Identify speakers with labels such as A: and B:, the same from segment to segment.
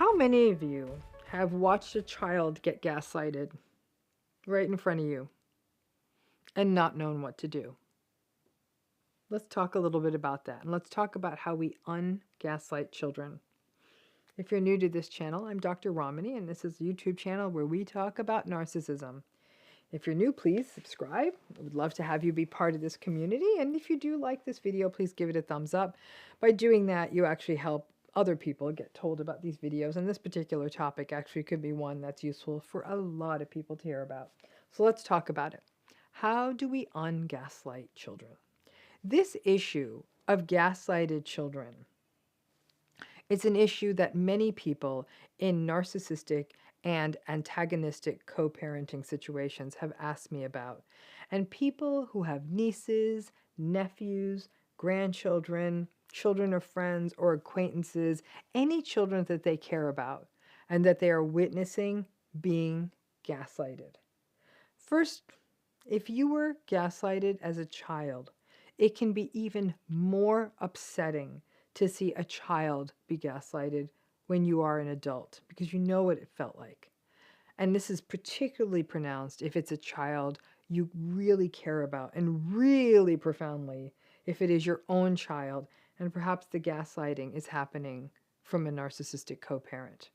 A: How many of you have watched a child get gaslighted right in front of you and not known what to do? Let's talk a little bit about that, and let's talk about how we ungaslight children. If you're new to this channel, I'm Dr. Ramani, and this is a YouTube channel where we talk about narcissism. If you're new, please subscribe. I would love to have you be part of this community, and if you do like this video, please give it a thumbs up. By doing that, you actually help other people get told about these videos, and this particular topic actually could be one that's useful for a lot of people to hear about. So let's talk about it. How do we ungaslight children? This issue of gaslighted children is an issue that many people in narcissistic and antagonistic co-parenting situations have asked me about. And people who have nieces, nephews, grandchildren, children of friends or acquaintances, any children that they care about and that they are witnessing being gaslighted. First, if you were gaslighted as a child, it can be even more upsetting to see a child be gaslighted when you are an adult, because you know what it felt like. And this is particularly pronounced if it's a child you really care about, and really profoundly if it is your own child and perhaps the gaslighting is happening from a narcissistic co-parent.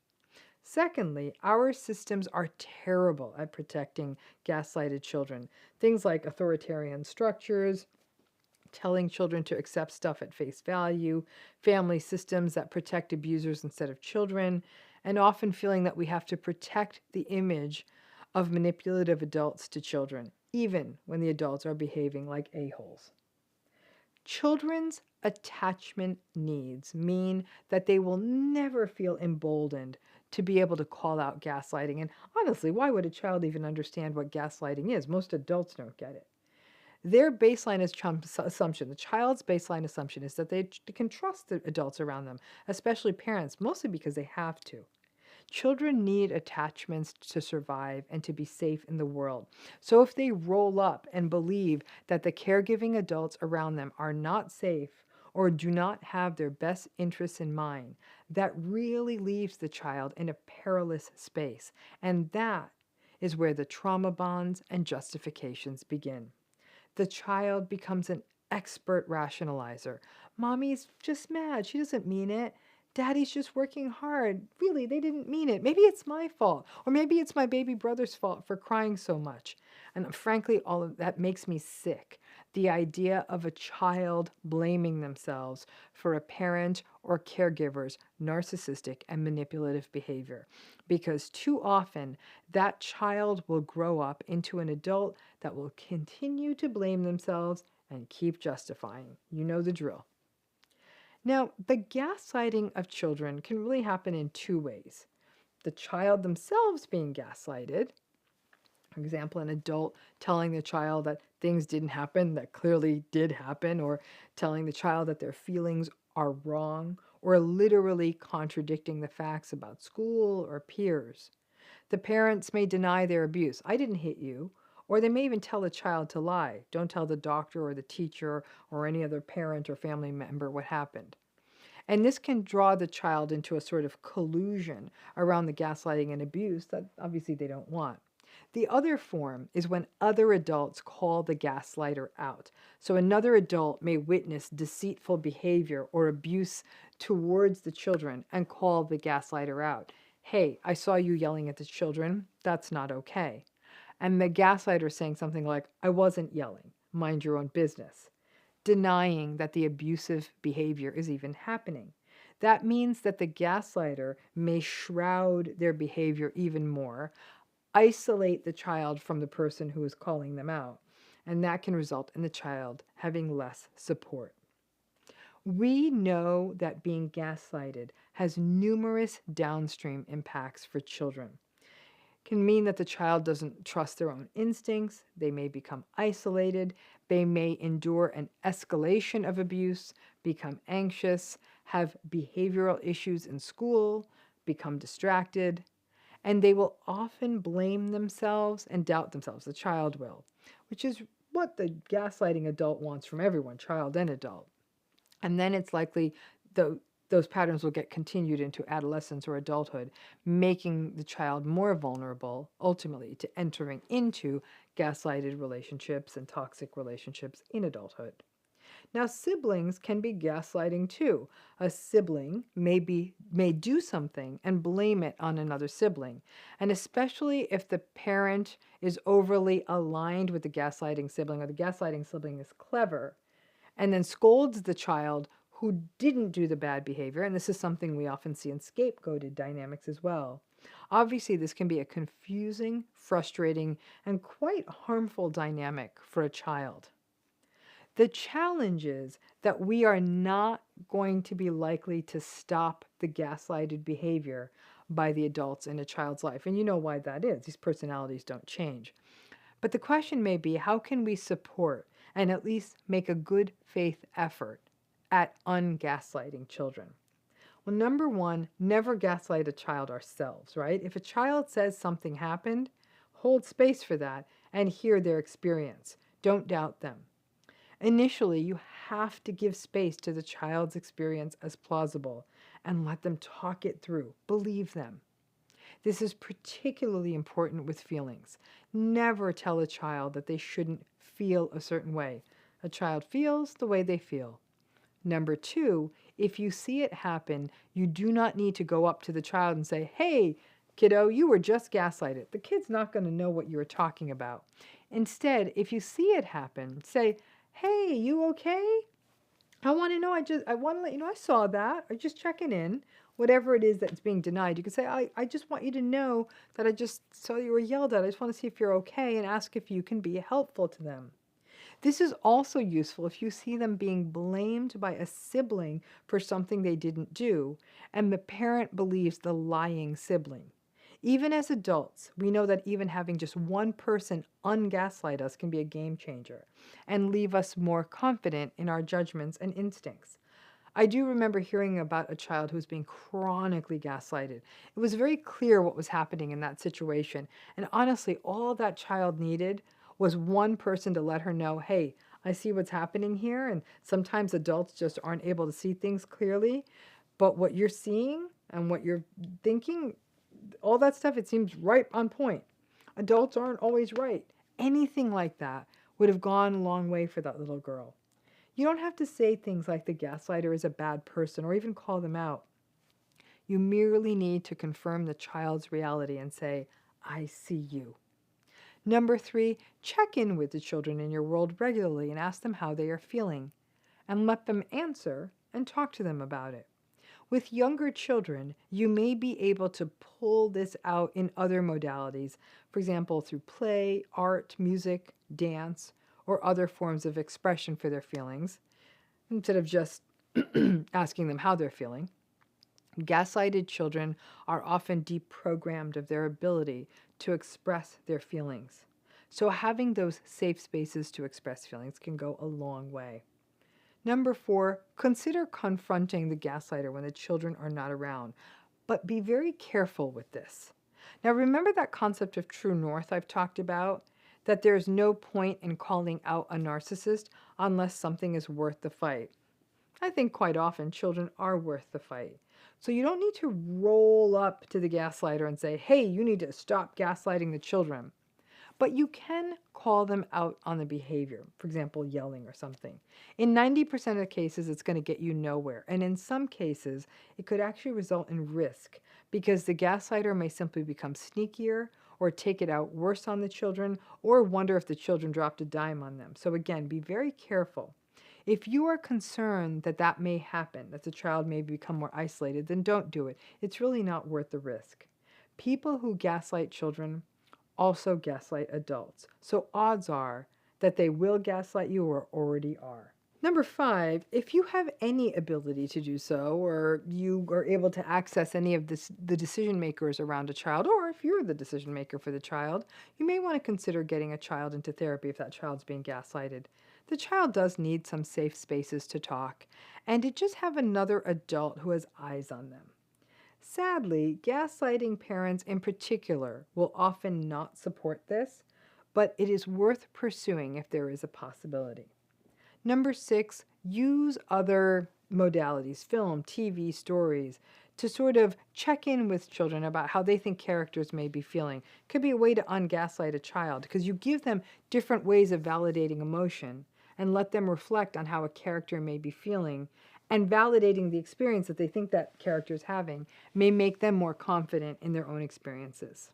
A: Secondly, our systems are terrible at protecting gaslighted children. Things like authoritarian structures, telling children to accept stuff at face value, family systems that protect abusers instead of children, and often feeling that we have to protect the image of manipulative adults to children, even when the adults are behaving like a-holes. Children's attachment needs mean that they will never feel emboldened to be able to call out gaslighting. And honestly, why would a child even understand what gaslighting is? Most adults don't get it. Their baseline assumption, the child's baseline assumption, is that they can trust the adults around them, especially parents, mostly because they have to. Children need attachments to survive and to be safe in the world. So if they roll up and believe that the caregiving adults around them are not safe or do not have their best interests in mind, that really leaves the child in a perilous space. And that is where the trauma bonds and justifications begin. The child becomes an expert rationalizer. Mommy's just mad. She doesn't mean it. Daddy's just working hard. Really, they didn't mean it. Maybe it's my fault. Or maybe it's my baby brother's fault for crying so much. And frankly, all of that makes me sick. The idea of a child blaming themselves for a parent or caregiver's narcissistic and manipulative behavior. Because too often, that child will grow up into an adult that will continue to blame themselves and keep justifying. You know the drill. Now, the gaslighting of children can really happen in two ways. The child themselves being gaslighted, for example, an adult telling the child that things didn't happen that clearly did happen, or telling the child that their feelings are wrong, or literally contradicting the facts about school or peers. The parents may deny their abuse. I didn't hit you. Or they may even tell the child to lie. Don't tell the doctor or the teacher or any other parent or family member what happened. And this can draw the child into a sort of collusion around the gaslighting and abuse that obviously they don't want. The other form is when other adults call the gaslighter out. So another adult may witness deceitful behavior or abuse towards the children and call the gaslighter out. Hey, I saw you yelling at the children. That's not okay. And the gaslighter saying something like, I wasn't yelling. Mind your own business. Denying that the abusive behavior is even happening. That means that the gaslighter may shroud their behavior even more, isolate the child from the person who is calling them out, and that can result in the child having less support. We know that being gaslighted has numerous downstream impacts for children. It can mean that the child doesn't trust their own instincts, they may become isolated, they may endure an escalation of abuse, become anxious, have behavioral issues in school, become distracted, and they will often blame themselves and doubt themselves, the child will, which is what the gaslighting adult wants from everyone, child and adult. And then it's likely the those patterns will get continued into adolescence or adulthood, making the child more vulnerable, ultimately, to entering into gaslighted relationships and toxic relationships in adulthood. Now, siblings can be gaslighting too. A sibling may do something and blame it on another sibling, and especially if the parent is overly aligned with the gaslighting sibling, or the gaslighting sibling is clever, and then scolds the child who didn't do the bad behavior, and this is something we often see in scapegoated dynamics as well. Obviously, this can be a confusing, frustrating, and quite harmful dynamic for a child. The challenge is that we are not going to be likely to stop the gaslighted behavior by the adults in a child's life. And you know why that is. These personalities don't change. But the question may be, how can we support and at least make a good faith effort at ungaslighting children? Well, number one, never gaslight a child ourselves, right? If a child says something happened, hold space for that and hear their experience. Don't doubt them. Initially, you have to give space to the child's experience as plausible and let them talk it through. Believe them. This is particularly important with feelings. Never tell a child that they shouldn't feel a certain way. A child feels the way they feel. Number two, if you see it happen, you do not need to go up to the child and say, "Hey, kiddo, you were just gaslighted." The kid's not going to know what you were talking about. Instead, if you see it happen, say, "Hey, you okay? I want to know, I want to let you know I saw that. I'm just checking in." Whatever it is that's being denied, you can say, I just want you to know that I just saw you were yelled at. I just want to see if you're okay and ask if you can be helpful to them. This is also useful if you see them being blamed by a sibling for something they didn't do, and the parent believes the lying sibling. Even as adults, we know that even having just one person ungaslight us can be a game changer and leave us more confident in our judgments and instincts. I do remember hearing about a child who was being chronically gaslighted. It was very clear what was happening in that situation, and honestly, all that child needed was one person to let her know, "Hey, I see what's happening here," and sometimes adults just aren't able to see things clearly, but what you're seeing and what you're thinking, all that stuff, it seems right on point. Adults aren't always right. Anything like that would have gone a long way for that little girl. You don't have to say things like the gaslighter is a bad person or even call them out. You merely need to confirm the child's reality and say, "I see you." Number three, check in with the children in your world regularly and ask them how they are feeling, and let them answer and talk to them about it. With younger children, you may be able to pull this out in other modalities, for example, through play, art, music, dance, or other forms of expression for their feelings, instead of just asking them how they're feeling. Gaslighted children are often deprogrammed of their ability to express their feelings. So having those safe spaces to express feelings can go a long way. Number four, consider confronting the gaslighter when the children are not around, but be very careful with this. Now remember that concept of true north I've talked about? That there's no point in calling out a narcissist unless something is worth the fight. I think quite often children are worth the fight. So you don't need to roll up to the gaslighter and say, "Hey, you need to stop gaslighting the children." But you can call them out on the behavior, for example, yelling or something. In 90% of cases, it's going to get you nowhere. And in some cases, it could actually result in risk because the gaslighter may simply become sneakier or take it out worse on the children or wonder if the children dropped a dime on them. So again, be very careful. If you are concerned that that may happen, that the child may become more isolated, then don't do it. It's really not worth the risk. People who gaslight children also gaslight adults. So odds are that they will gaslight you or already are. Number five, if you have any ability to do so, or you are able to access any of the decision makers around a child, or if you're the decision maker for the child, you may want to consider getting a child into therapy if that child's being gaslighted. The child does need some safe spaces to talk, and to just have another adult who has eyes on them. Sadly, gaslighting parents in particular will often not support this, but it is worth pursuing if there is a possibility. Number six, use other modalities, film, TV, stories, to sort of check in with children about how they think characters may be feeling. Could be a way to ungaslight a child, because you give them different ways of validating emotion and let them reflect on how a character may be feeling, and validating the experience that they think that character is having may make them more confident in their own experiences.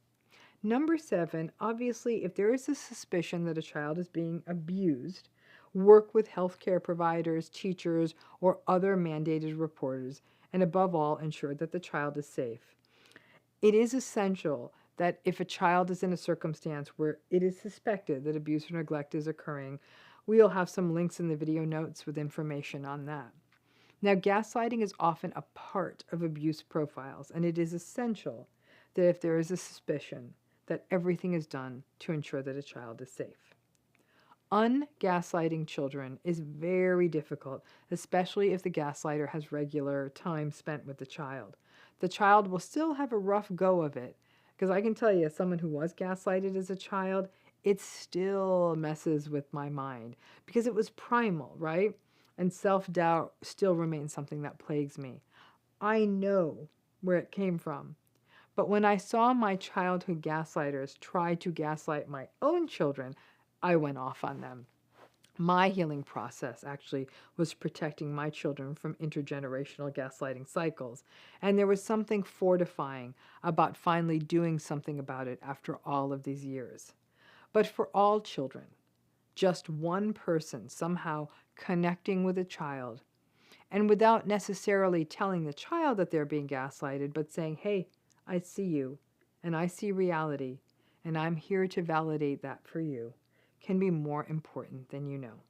A: Number 7, obviously, if there is a suspicion that a child is being abused, work with healthcare providers, teachers, or other mandated reporters, and above all, ensure that the child is safe. It is essential that if a child is in a circumstance where it is suspected that abuse or neglect is occurring, we'll have some links in the video notes with information on that. Now, gaslighting is often a part of abuse profiles, and it is essential that if there is a suspicion, that everything is done to ensure that a child is safe. Ungaslighting children is very difficult, especially if the gaslighter has regular time spent with the child. The child will still have a rough go of it, because I can tell you, as someone who was gaslighted as a child, it still messes with my mind, because it was primal, right? And self-doubt still remains something that plagues me. I know where it came from. But when I saw my childhood gaslighters try to gaslight my own children, I went off on them. My healing process actually was protecting my children from intergenerational gaslighting cycles, and there was something fortifying about finally doing something about it after all of these years. But for all children, just one person somehow connecting with a child, and without necessarily telling the child that they're being gaslighted, but saying, hey, I see you, and I see reality, and I'm here to validate that for you, can be more important than you know.